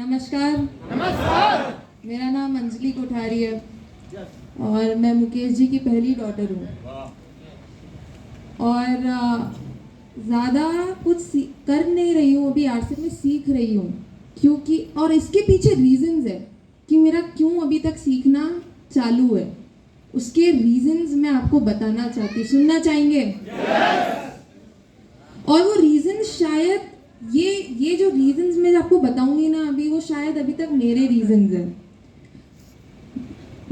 नमस्कार। नमस्कार। मेरा नाम अंजलि कोठारी है और मैं मुकेश जी की पहली डॉटर हूँ। और ज़्यादा कुछ कर नहीं रही हूँ, अभी आरसीएम में सीख रही हूँ, क्योंकि और इसके पीछे रीजंस है कि मेरा क्यों अभी तक सीखना चालू है। उसके रीजंस मैं आपको बताना चाहती हूँ, सुनना चाहेंगे? और वो रीजंस शायद ये जो रीजंस मैं आपको बताऊंगी ना अभी, वो शायद अभी तक मेरे रीजंस हैं।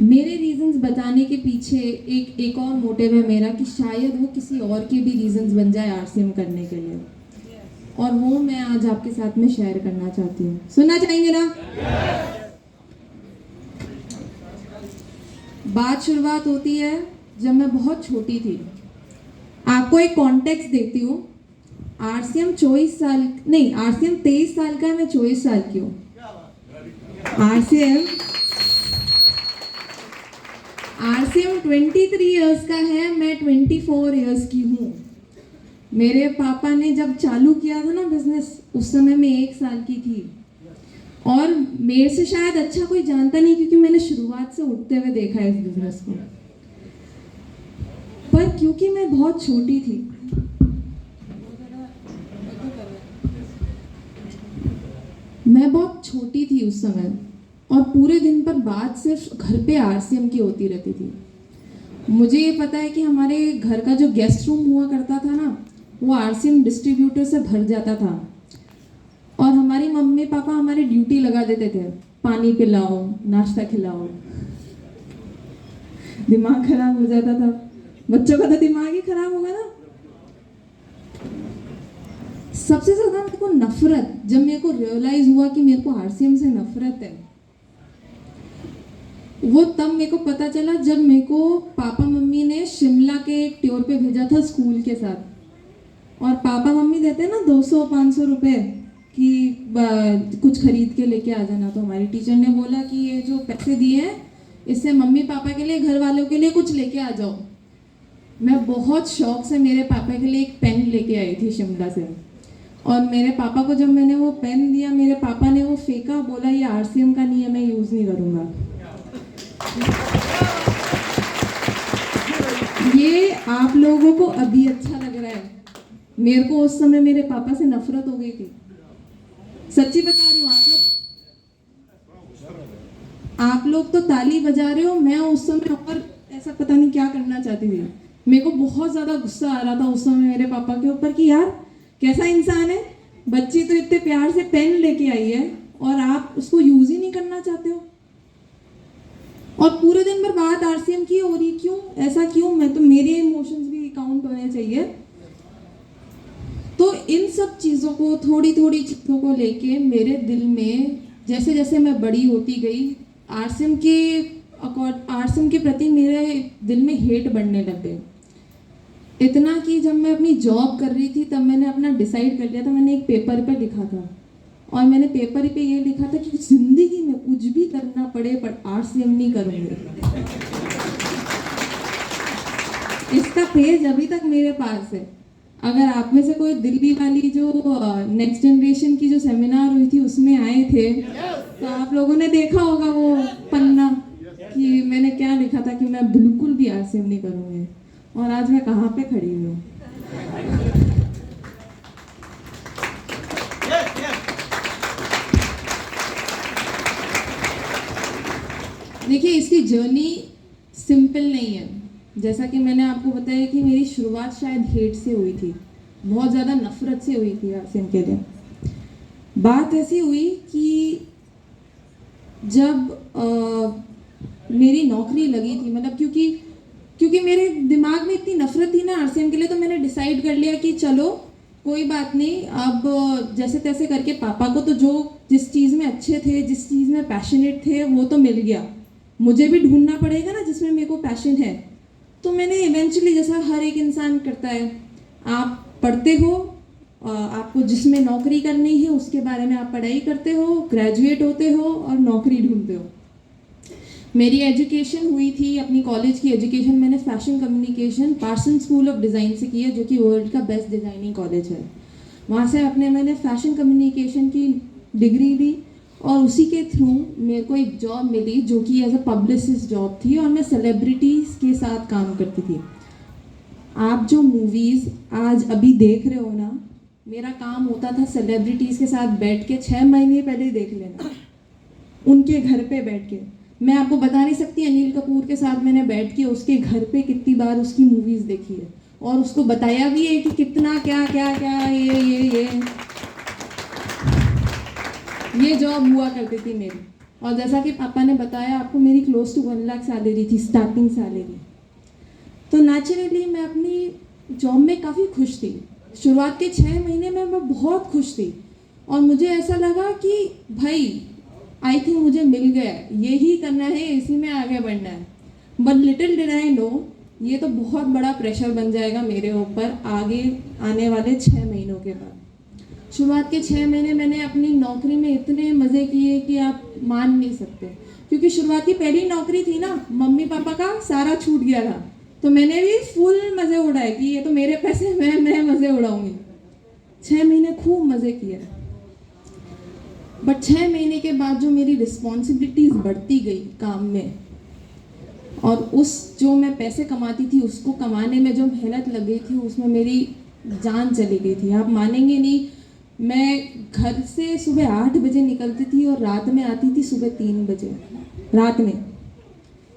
मेरे रीजंस बताने के पीछे एक और मोटिव है मेरा कि शायद वो किसी और के भी रीजंस बन जाए आरसीएम करने के लिए, और वो मैं आज आपके साथ में शेयर करना चाहती हूँ। सुनना चाहेंगे ना? बात शुरुआत होती है जब मैं बहुत छोटी थी। आपको एक कॉन्टेक्स्ट देती हूँ। आरसीएम 23 साल का है, मैं 24 साल की हूँ। आरसीएम 23 इयर्स का है, मैं 24 इयर्स की हूँ। मेरे पापा ने जब चालू किया था ना बिजनेस, उस समय मैं 1 साल की थी, और मेरे से शायद अच्छा कोई जानता नहीं, क्योंकि मैंने शुरुआत से उठते हुए देखा है इस बिजनेस को। पर क्योंकि मैं बहुत छोटी थी, उस समय, और पूरे दिन पर बात सिर्फ घर पे आरसीएम की होती रहती थी। मुझे ये पता है कि हमारे घर का जो गेस्ट रूम हुआ करता था ना, वो आरसीएम डिस्ट्रीब्यूटर से भर जाता था, और हमारी मम्मी पापा हमारी ड्यूटी लगा देते थे, पानी पिलाओ, नाश्ता खिलाओ। दिमाग खराब हो जाता था, बच्चों का तो दिमाग ही खराब होगा ना। सबसे ज्यादा मेरे को नफरत, जब मेरे को रियलाइज हुआ कि मेरे को आरसीएम से नफरत है, वो तब मेरे को पता चला जब मेरे को पापा मम्मी ने शिमला के एक टूर पे भेजा था स्कूल के साथ। और पापा मम्मी देते हैं ना 200-500 रुपए कि कुछ खरीद के लेके आ जाना। तो हमारी टीचर ने बोला कि ये जो पैसे दिए हैं, इससे मम्मी पापा के लिए, घर वालों के लिए कुछ लेके आ जाओ। मैं बहुत शौक से मेरे पापा के लिए एक पेन लेके आई थी शिमला से, और मेरे पापा को जब मैंने वो पेन दिया, मेरे पापा ने वो फेंका, बोला ये आरसीएम का नहीं है, मैं यूज़ नहीं करूँगा। ये आप लोगों को अभी अच्छा लग रहा है, मेरे को उस समय मेरे पापा से नफरत हो गई थी। सच्ची बता रही हूँ। आप लोग तो ताली बजा रहे हो, मैं उस समय और ऐसा पता नहीं क्या करना चाहती थी। मेरे को बहुत ज़्यादा गुस्सा आ रहा था उस समय मेरे पापा के ऊपर कि यार कैसा इंसान है, बच्ची तो इतने प्यार से पेन लेके आई है और आप उसको यूज़ ही नहीं करना चाहते हो। और पूरे दिन भर बात आरसीएम की हो रही, क्यों ऐसा क्यों? मैं तो, मेरे इमोशंस भी काउंट होने चाहिए। तो इन सब चीज़ों को, थोड़ी थोड़ी चीज़ों को लेके मेरे दिल में, जैसे जैसे मैं बड़ी होती गई, आरसीएम के प्रति मेरे दिल में हेट बढ़ने लग गए। इतना कि जब मैं अपनी जॉब कर रही थी, तब मैंने अपना डिसाइड कर लिया था, मैंने एक पेपर पे लिखा था, और मैंने पेपर पे ये लिखा था कि जिंदगी में कुछ भी करना पड़े पर आरसीएम नहीं करूँगी। इसका पेज अभी तक मेरे पास है। अगर आप में से कोई दिल्ली वाली जो नेक्स्ट जनरेशन की जो सेमिनार हुई थी उसमें आए थे, तो आप लोगों ने देखा होगा वो पन्ना कि मैंने क्या लिखा था कि मैं बिल्कुल भी आरसीएम नहीं करूँगी। और आज मैं कहाँ पे खड़ी हूँ। देखिए, इसकी जर्नी सिंपल नहीं है। जैसा कि मैंने आपको बताया कि मेरी शुरुआत शायद हेट से हुई थी, बहुत ज़्यादा नफरत से हुई थी आरसीएम के लिए। बात ऐसी हुई कि जब मेरी नौकरी लगी थी, मतलब क्योंकि मेरे दिमाग में इतनी नफरत थी ना आरसीएम के लिए, तो मैंने डिसाइड कर लिया कि चलो कोई बात नहीं, अब जैसे तैसे करके पापा को तो जिस चीज़ में अच्छे थे, जिस चीज़ में पैशनेट थे, वो तो मिल गया, मुझे भी ढूंढना पड़ेगा ना जिसमें मेरे को पैशन है। तो मैंने इवेंचुअली, जैसा हर एक इंसान करता है, आप पढ़ते हो, आपको जिसमें नौकरी करनी है उसके बारे में आप पढ़ाई करते हो, ग्रेजुएट होते हो और नौकरी ढूंढते हो। मेरी एजुकेशन हुई थी, अपनी कॉलेज की एजुकेशन मैंने fashion communication Parson school of design से की है, जो कि वर्ल्ड का बेस्ट डिज़ाइनिंग कॉलेज है। वहाँ से मैंने फैशन कम्युनिकेशन की डिग्री ली, और उसी के थ्रू मेरे को एक जॉब मिली जो कि एज अ पब्लिसिस्ट जॉब थी, और मैं सेलिब्रिटीज़ के साथ काम करती थी। आप जो मूवीज़ आज अभी देख रहे हो ना, मेरा काम होता था सेलिब्रिटीज़ के साथ बैठ के 6 महीने पहले ही देख लेना, उनके घर पे बैठ के। मैं आपको बता नहीं सकती अनिल कपूर के साथ मैंने बैठ के उसके घर पे कितनी बार उसकी मूवीज़ देखी है, और उसको बताया भी है कि कितना क्या क्या क्या ये जॉब हुआ करती थी मेरी। और जैसा कि पापा ने बताया आपको, मेरी क्लोज टू 1 लाख सैलरी थी, स्टार्टिंग सैलरी। तो नेचुरली मैं अपनी जॉब में काफ़ी खुश थी। शुरुआत के 6 महीने में मैं बहुत खुश थी, और मुझे ऐसा लगा कि भाई आई थिंक मुझे मिल गया है, यही करना है, इसी में आगे बढ़ना है। But little did I know, ये तो बहुत बड़ा प्रेशर बन जाएगा मेरे ऊपर आगे आने वाले 6 महीनों के बाद। शुरुआत के 6 महीने मैंने अपनी नौकरी में इतने मज़े किए कि आप मान नहीं सकते, क्योंकि शुरुआत की पहली नौकरी थी ना, मम्मी पापा का सारा छूट गया था, तो मैंने भी फुल मज़े उड़ाए कि ये तो मेरे पैसे, मैं मज़े उड़ाऊंगी। 6 महीने खूब मज़े किए। बट 6 महीने के बाद जो मेरी रिस्पॉन्सिबिलिटीज़ बढ़ती गई काम में, और उस जो मैं पैसे कमाती थी उसको कमाने में जो मेहनत लग गई थी, उसमें मेरी जान चली गई थी। आप मानेंगे नहीं, मैं घर से सुबह 8 बजे निकलती थी और रात में आती थी सुबह 3 बजे रात में।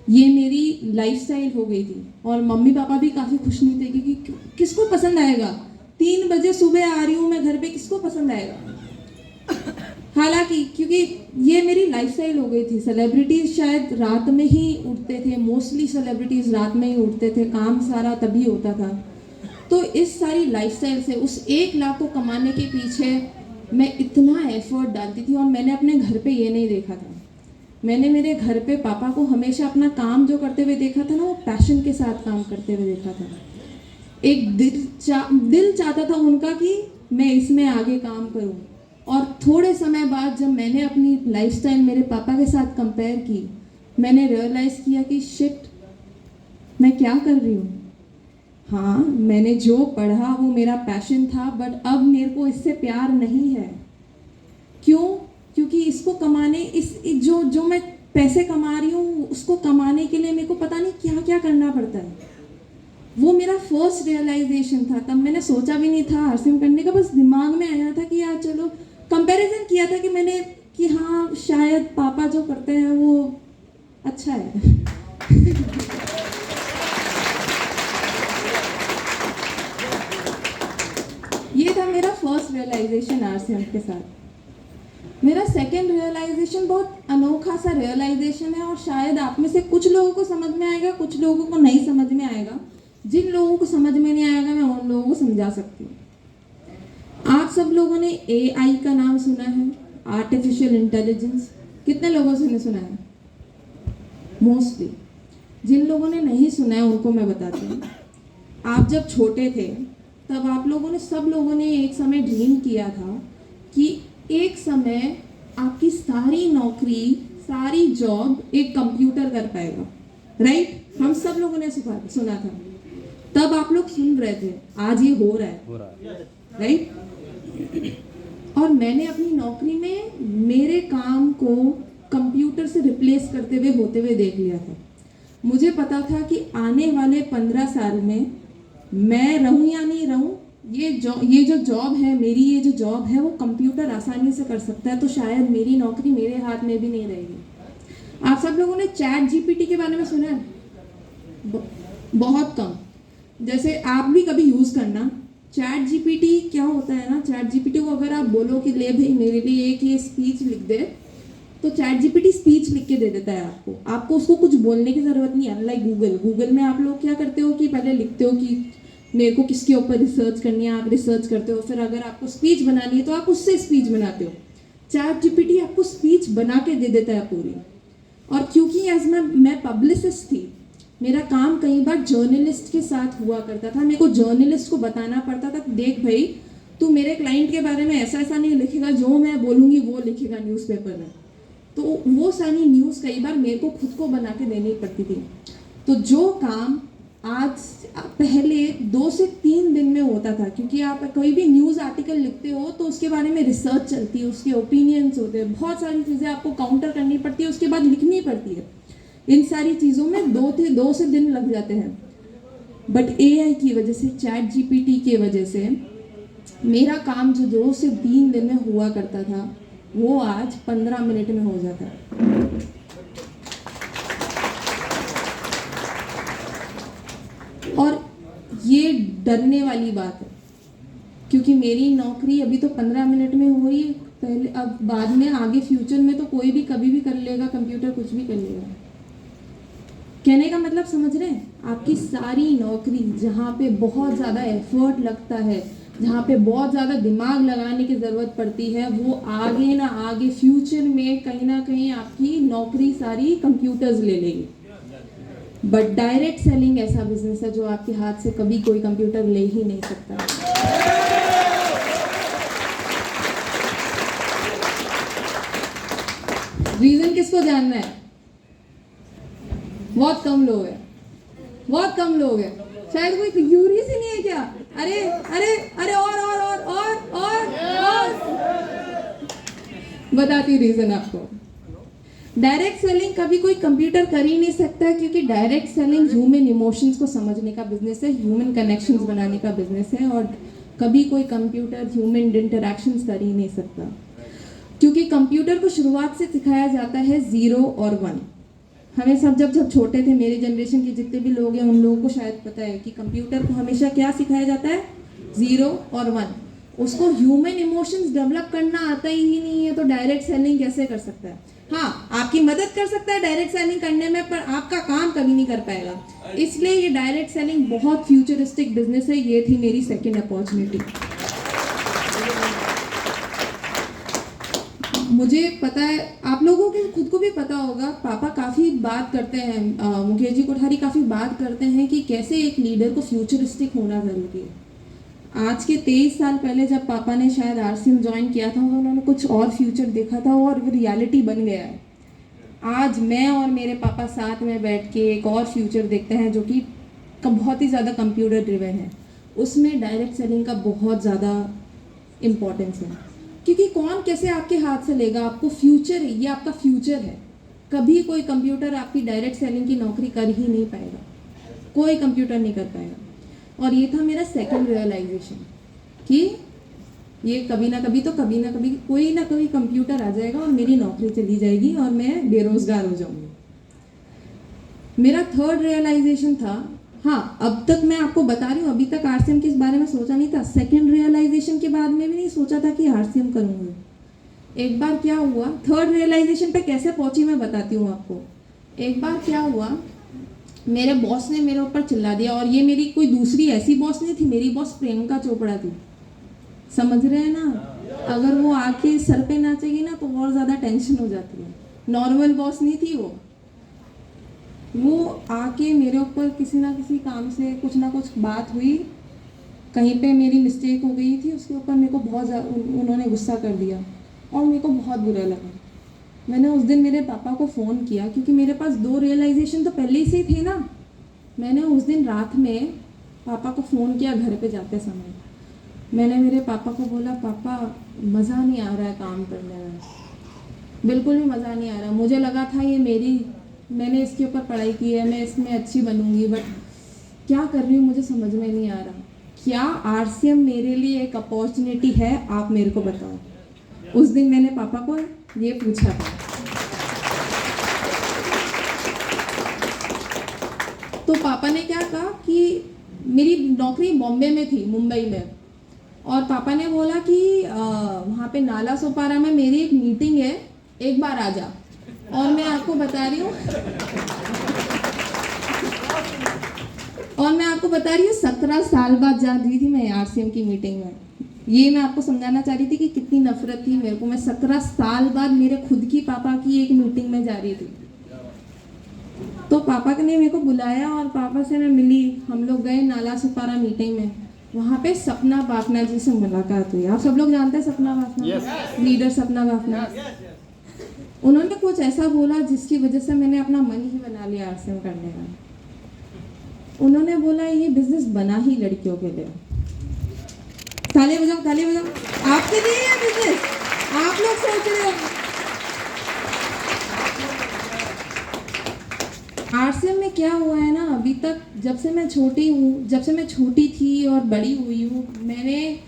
ये मेरी लाइफस्टाइल हो गई थी, और मम्मी पापा भी काफ़ी खुश नहीं थे, क्योंकि किसको पसंद आएगा 3 बजे सुबह आ रही हूँ मैं घर पे, किसको पसंद आएगा। हालांकि क्योंकि ये मेरी लाइफस्टाइल हो गई थी। सेलिब्रिटीज़ शायद रात में ही उठते थे, मोस्टली सेलिब्रिटीज़ रात में ही उठते थे, काम सारा तभी होता था। तो इस सारी लाइफस्टाइल से उस 1 लाख को कमाने के पीछे मैं इतना एफर्ट डालती थी, और मैंने अपने घर पे ये नहीं देखा था। मैंने मेरे घर पे पापा को हमेशा अपना काम जो करते हुए देखा था ना, वो पैशन के साथ काम करते हुए देखा था। एक दिल चाहता था उनका कि मैं इसमें आगे काम करूं। और थोड़े समय बाद जब मैंने अपनी लाइफस्टाइल मेरे पापा के साथ कंपेयर की, मैंने रियलाइज़ किया कि शिट, मैं क्या कर रही हूँ। हाँ, मैंने जो पढ़ा वो मेरा पैशन था, बट अब मेरे को इससे प्यार नहीं है। क्यों? क्योंकि इसको कमाने, जो मैं पैसे कमा रही हूँ उसको कमाने के लिए मेरे को पता नहीं क्या क्या करना पड़ता है। वो मेरा फर्स्ट रियलाइजेशन था। तब मैंने सोचा भी नहीं था आरसीएम करने का, बस दिमाग में आया था कि यार चलो, कंपैरिजन किया था कि मैंने कि हाँ शायद पापा जो करते हैं वो अच्छा है। ये था मेरा फर्स्ट रियलाइजेशन आरसीएम के साथ। मेरा सेकंड रियलाइजेशन बहुत अनोखा सा रियलाइजेशन है, और शायद आप में से कुछ लोगों को समझ में आएगा, कुछ लोगों को नहीं समझ में आएगा। जिन लोगों को समझ में नहीं आएगा मैं उन लोगों को समझा सकती हूँ। आप सब लोगों ने एआई का नाम सुना है, आर्टिफिशियल इंटेलिजेंस। कितने लोगों से सुना है? मोस्टली। जिन लोगों ने नहीं सुना है उनको मैं बताती हूँ। आप जब छोटे थे तब आप लोगों ने, सब लोगों ने एक समय ड्रीम किया था कि एक समय आपकी सारी नौकरी, सारी जॉब एक कंप्यूटर कर पाएगा, राइट? हम सब लोगों ने सुना था। तब आप लोग सुन रहे थे, आज ये हो रहा है, राइट? और मैंने अपनी नौकरी में मेरे काम को कंप्यूटर से रिप्लेस करते हुए होते हुए देख लिया था। मुझे पता था कि आने वाले 15 साल में मैं रहूं या नहीं रहूं, ये जो जॉब है मेरी, ये जो जॉब है वो कंप्यूटर आसानी से कर सकता है, तो शायद मेरी नौकरी मेरे हाथ में भी नहीं रहेगी। आप सब लोगों ने चैट जीपीटी के बारे में सुना है? बहुत कम। जैसे आप भी कभी यूज़ करना। चैट जीपीटी क्या होता है ना, चैट जीपीटी को अगर आप बोलो कि ले भाई मेरे लिए एक ये स्पीच लिख दे, तो चैट जीपीटी स्पीच लिख के दे देता है आपको उसको कुछ बोलने की ज़रूरत नहीं है। अनलाइक गूगल में आप लोग क्या करते हो कि पहले लिखते हो कि मेरे को किसके ऊपर रिसर्च करनी है, आप रिसर्च करते हो, फिर अगर आपको स्पीच बनानी है तो आप उससे स्पीच बनाते हो। चैट जीपीटी आपको स्पीच बना के दे देता है पूरी। और क्योंकि एज मैं पब्लिसिस्ट थी, मेरा काम कई बार जर्नलिस्ट के साथ हुआ करता था। मेरे को जर्नलिस्ट को बताना पड़ता था, देख भाई तू मेरे क्लाइंट के बारे में ऐसा ऐसा नहीं लिखेगा, जो मैं बोलूँगी वो लिखेगा न्यूज़पेपर में। तो वो सारी न्यूज़ कई बार मेरे को खुद को बना के देनी पड़ती थी। तो जो काम आज पहले 2 से 3 दिन में होता था, क्योंकि आप कोई भी न्यूज़ आर्टिकल लिखते हो तो उसके बारे में रिसर्च चलती है, उसके ओपिनियंस होते हैं, बहुत सारी चीज़ें आपको काउंटर करनी पड़ती है, उसके बाद लिखनी पड़ती है। इन सारी चीज़ों में 2 से दिन लग जाते हैं। बट AI की वजह से, चैट GPT की वजह से मेरा काम जो 2 से 3 दिन में हुआ करता था वो आज 15 मिनट में हो जाता है। और ये डरने वाली बात है, क्योंकि मेरी नौकरी अभी तो 15 मिनट में हो रही है, पहले अब बाद में आगे फ्यूचर में तो कोई भी कभी भी कर लेगा, कंप्यूटर कुछ भी कर लेगा। कहने का मतलब समझ रहे हैं? आपकी सारी नौकरी जहाँ पे बहुत ज़्यादा एफर्ट लगता है, जहाँ पे बहुत ज़्यादा दिमाग लगाने की ज़रूरत पड़ती है, वो आगे ना आगे फ्यूचर में कहीं ना कहीं आपकी नौकरी सारी कंप्यूटर्स ले लेगी। बट डायरेक्ट सेलिंग ऐसा बिजनेस है जो आपके हाथ से कभी कोई कंप्यूटर ले ही नहीं सकता। रीजन किसको जानना है? बहुत कम लोग हैं, बहुत कम लोग हैं। शायद कोई क्यूरियस ही नहीं है क्या? अरे अरे अरे और बताती रीजन आपको। डायरेक्ट सेलिंग कभी कोई कंप्यूटर कर ही नहीं सकता है, क्योंकि डायरेक्ट सेलिंग ह्यूमन इमोशंस को समझने का बिजनेस है, ह्यूमन कनेक्शंस बनाने का बिजनेस है, और कभी कोई कंप्यूटर ह्यूमन इंटरैक्शंस कर ही नहीं सकता। क्योंकि कंप्यूटर को शुरुआत से सिखाया जाता है 0 और 1। हमें सब जब छोटे थे, मेरे जनरेशन के जितने भी लोग हैं उन लोगों को शायद पता है कि कंप्यूटर को हमेशा क्या सिखाया जाता है? 0 और 1। उसको ह्यूमन इमोशंस डेवलप करना आता ही नहीं है, तो डायरेक्ट सेलिंग कैसे कर सकता है? हाँ, आपकी मदद कर सकता है डायरेक्ट सेलिंग करने में, पर आपका काम कभी नहीं कर पाएगा। इसलिए ये डायरेक्ट सेलिंग बहुत फ्यूचरिस्टिक बिजनेस है। ये थी मेरी सेकेंड अपॉर्चुनिटी। मुझे पता है, आप लोगों को खुद को भी पता होगा, पापा काफ़ी बात करते हैं, मुकेश जी कोठारी काफ़ी बात करते हैं कि कैसे एक लीडर को फ्यूचरिस्टिक होना ज़रूरी है। आज के 23 साल पहले जब पापा ने शायद RCM ज्वाइन किया था, तो उन्होंने कुछ और फ्यूचर देखा था और वो रियलिटी बन गया है। आज मैं और मेरे पापा साथ में बैठ के एक और फ्यूचर देखते हैं जो कि बहुत ही ज़्यादा कंप्यूटर ड्रिवन है। उसमें डायरेक्ट सेलिंग का बहुत ज़्यादा इम्पोर्टेंस है, क्योंकि कौन कैसे आपके हाथ से लेगा? आपको फ्यूचर है, ये आपका फ्यूचर है। कभी कोई कंप्यूटर आपकी डायरेक्ट सेलिंग की नौकरी कर ही नहीं पाएगा, कोई कंप्यूटर नहीं कर पाएगा। और ये था मेरा सेकंड रियलाइजेशन कि ये कभी ना कभी कोई ना कोई कंप्यूटर आ जाएगा और मेरी नौकरी चली जाएगी और मैं बेरोजगार हो जाऊंगी। मेरा थर्ड रियलाइजेशन था, हाँ अब तक मैं आपको बता रही हूँ, अभी तक RCM के इस बारे में सोचा नहीं था। सेकंड रियलाइजेशन के बाद में भी नहीं सोचा था कि RCM करूँगी। एक बार क्या हुआ, थर्ड रियलाइजेशन पे कैसे पहुंची मैं बताती हूँ आपको। एक बार क्या हुआ, मेरे बॉस ने मेरे ऊपर चिल्ला दिया, और ये मेरी कोई दूसरी ऐसी बॉस नहीं थी, मेरी बॉस प्रियंका चोपड़ा थी। समझ रहे हैं ना? अगर वो आके सर पे नाचेगी ना तो और ज़्यादा टेंशन हो जाती है। नॉर्मल बॉस नहीं थी वो आके मेरे ऊपर किसी ना किसी काम से कुछ ना कुछ बात हुई, कहीं पे मेरी मिस्टेक हो गई थी, उसके ऊपर मेरे को बहुत उन्होंने गुस्सा कर दिया और मेरे को बहुत बुरा लगा। मैंने उस दिन मेरे पापा को फ़ोन किया, क्योंकि मेरे पास 2 रियलाइजेशन तो पहले से ही थे ना। मैंने उस दिन रात में पापा को फ़ोन किया घर पे जाते समय। मैंने मेरे पापा को बोला, पापा मज़ा नहीं आ रहा है काम करने में, बिल्कुल भी मज़ा नहीं आ रहा। मुझे लगा था मैंने इसके ऊपर पढ़ाई की है, मैं इसमें अच्छी बनूंगी, बट क्या कर रही हूँ मुझे समझ में नहीं आ रहा। क्या RCM मेरे लिए एक अपॉर्चुनिटी है? आप मेरे को बताओ। उस दिन मैंने पापा को ये पूछा था। तो पापा ने क्या कहा कि मेरी नौकरी बॉम्बे में थी, मुंबई में, और पापा ने बोला कि वहाँ पे नाला सोपारा में मेरी एक मीटिंग है, एक बार आ जा। और मैं आपको बता रही हूँ 17 साल बाद जा रही थी मैं RCM की मीटिंग में। ये मैं आपको समझाना चाह रही थी कि कितनी नफरत थी मेरे को। मैं 17 साल बाद मेरे खुद की पापा की एक मीटिंग में जा रही थी। तो पापा ने मेरे को बुलाया और पापा से मैं मिली, हम लोग गए नाला सुपारा मीटिंग में। वहाँ पे सपना बाफना जी से मुलाकात हुई। आप सब लोग जानते हैं सपना बाफना, लीडर सपना बाफना। उन्होंने कुछ ऐसा बोला जिसकी वजह से मैंने अपना मन ही बना लिया RCM करने का। उन्होंने बोला ये बिजनेस बना ही लड़कियों के लिए। ताली बजाओ, ताली बजाओ। आपके लिए है बिजनेस, आप लोग सोच रहे हो। आरसीएम में क्या हुआ है ना, अभी तक जब से मैं छोटी हूँ, जब से मैं छोटी थी और बड़ी हुई हूँ, मैंने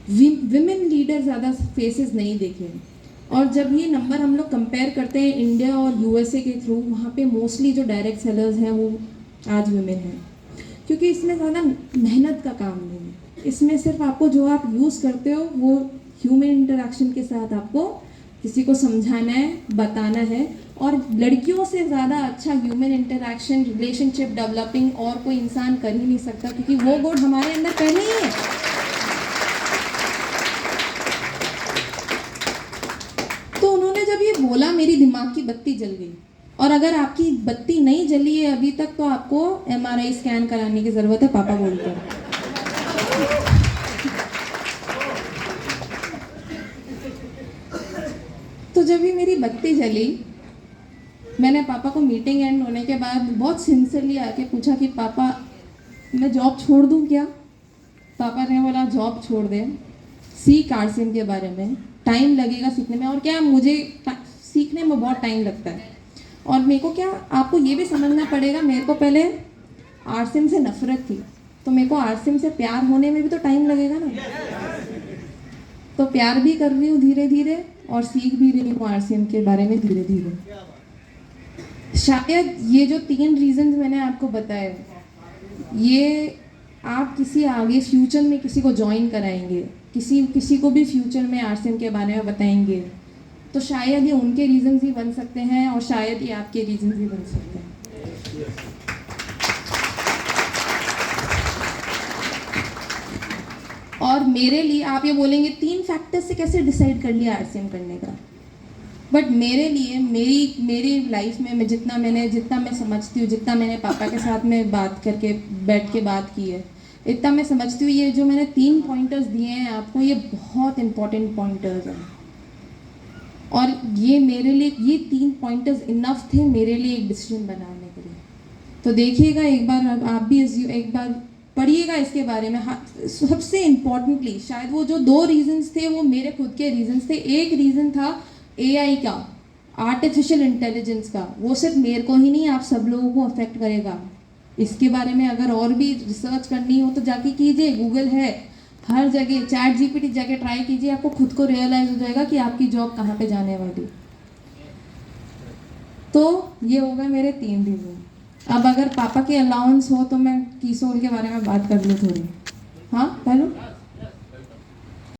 विमेन लीडर ज़्यादा फेसेस नहीं देखे। और जब ये नंबर हम लोग कंपेयर करते हैं इंडिया और यूएसए के थ्रू, वहाँ पे मोस्टली जो डायरेक्ट सेलर्स हैं वो आज विमेन हैं, क्योंकि इसमें ज़्यादा मेहनत का काम नहीं है। इसमें सिर्फ आपको जो आप यूज़ करते हो वो ह्यूमन इंटरेक्शन के साथ आपको किसी को समझाना है, बताना है। और लड़कियों से ज़्यादा अच्छा ह्यूमन इंटरेक्शन, रिलेशनशिप डेवलपिंग और कोई इंसान कर ही नहीं सकता, क्योंकि वो गुण हमारे अंदर पहले ही है। तो उन्होंने जब ये बोला, मेरी दिमाग की बत्ती जल गई। और अगर आपकी बत्ती नहीं जली है अभी तक, तो आपको एमआरआई स्कैन कराने की ज़रूरत है, पापा बोलते हैं। तो जब भी मेरी बत्ती जली, मैंने पापा को मीटिंग एंड होने के बाद बहुत सिंसियरली आके पूछा कि पापा मैं जॉब छोड़ दूं क्या? पापा ने बोला जॉब छोड़ दे, सीख आरसीएम के बारे में, टाइम लगेगा सीखने में। और क्या, मुझे सीखने में बहुत टाइम लगता है। और मेरे को क्या, आपको ये भी समझना पड़ेगा, मेरे को पहले आरसीएम से नफरत थी, तो मेरे को आरसीएम से प्यार होने में भी तो टाइम लगेगा ना। तो प्यार भी कर रही हूँ धीरे धीरे, और सीख भी रही हूँ आरसीएम के बारे में धीरे धीरे। शायद ये जो 3 रीजंस मैंने आपको बताए, ये आप किसी आगे फ्यूचर में किसी को ज्वाइन कराएंगे, किसी को भी फ्यूचर में आरसीएम के बारे में बताएंगे, तो शायद ये उनके रीजंस ही बन सकते हैं, और शायद ये आपके रीजंस भी बन सकते हैं। और मेरे लिए आप ये बोलेंगे 3 फैक्टर्स से कैसे डिसाइड कर लिया आरसीएम करने का, बट मेरे लिए मेरी लाइफ में जितना मैं समझती हूँ, जितना मैंने पापा के साथ में बात करके बैठ के बात की है, इतना मैं समझती हूँ ये जो मैंने 3 पॉइंटर्स दिए हैं आपको, ये बहुत इंपॉर्टेंट पॉइंटर्स हैं। और ये मेरे लिए, ये 3 पॉइंटर्स इनफ थे मेरे लिए एक डिसीजन बनाने के लिए। तो देखिएगा एक बार, आप भी एक बार पढ़िएगा इसके बारे में। सबसे इम्पोर्टेंटली शायद वो जो 2 रीजंस थे वो मेरे खुद के रीजंस थे। एक रीज़न था एआई का, आर्टिफिशियल इंटेलिजेंस का, वो सिर्फ मेरे को ही नहीं, आप सब लोगों को अफेक्ट करेगा। इसके बारे में अगर और भी रिसर्च करनी हो तो जाके कीजिए, गूगल है हर जगह, चैट जीपीटी जाके ट्राई कीजिए, आपको खुद को रियलाइज हो जाएगा कि आपकी जॉब कहाँ पे जाने वाली। तो ये हो गए मेरे 3 रीजन। अब अगर पापा के अलाउंस हो तो मैं कीसोल के बारे में बात कर लूँ थोड़ी। हाँ, पहले